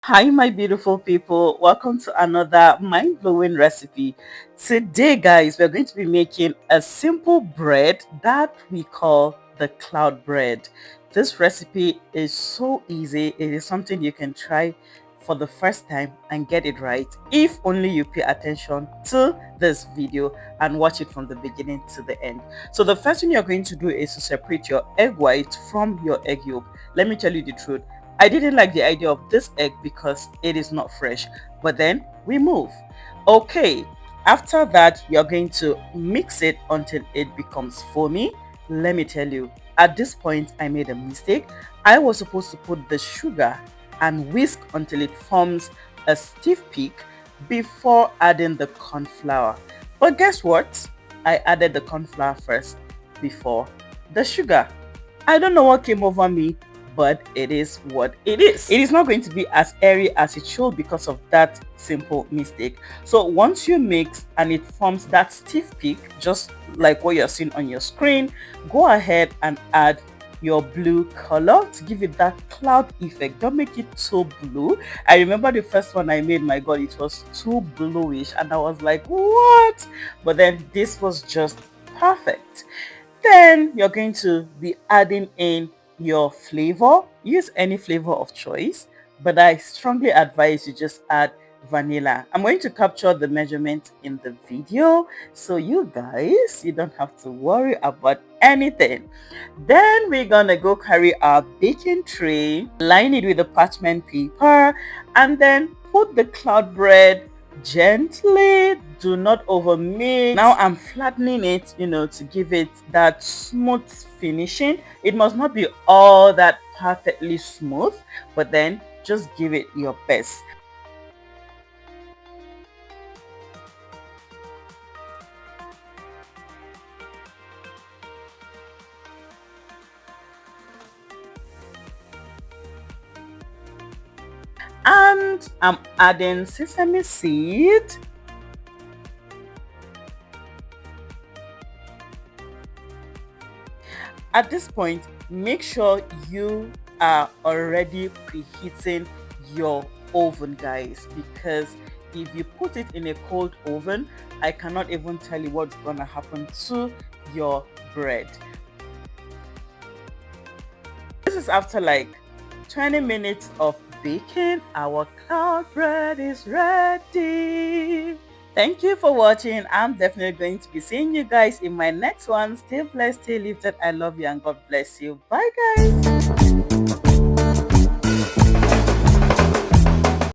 Hi, my beautiful people. Welcome to another mind-blowing recipe. Today, guys, we're going to be making a simple bread that we call the cloud bread. This recipe is so easy. It is something you can try for the first time and get it right if only you pay attention to this video and watch it from the beginning to the end. So the first thing you're going to do is to separate your egg white from your egg yolk. Let me tell you the truth. I didn't like the idea of this egg because it is not fresh, but then we move. Okay, after that, you're going to mix it until it becomes foamy. Let me tell you, at this point, I made a mistake. I was supposed to put the sugar and whisk until it forms a stiff peak before adding the corn flour. But guess what? I added the corn flour first before the sugar. I don't know what came over me, but it is what it is. It is not going to be as airy as it should because of that simple mistake. So once you mix and it forms that stiff peak, just like what you're seeing on your screen, go ahead and add your blue color to give it that cloud effect. Don't make it too blue. I remember the first one I made, my god, it was too bluish and I was like, what? But then this was just perfect. Then you're going to be adding in your flavor. Use any flavor of choice, but I strongly advise you just add vanilla. I'm going to capture the measurement in the video so you guys, you don't have to worry about anything. Then we're gonna go carry our baking tray, line it with the parchment paper, and then put the cloud bread gently. Do not over mix. Now I'm flattening it, to give it that smooth finishing. It must not be all that perfectly smooth, but then just give it your best. And I'm adding sesame seed. At this point, make sure you are already preheating your oven, guys, because if you put it in a cold oven, I cannot even tell you what's gonna happen to your bread. This is after like 20 minutes of baking. Our cloud bread is ready. Thank you for watching. I'm definitely going to be seeing you guys in my next one. Stay blessed, stay lifted. I love you and God bless you. Bye, guys.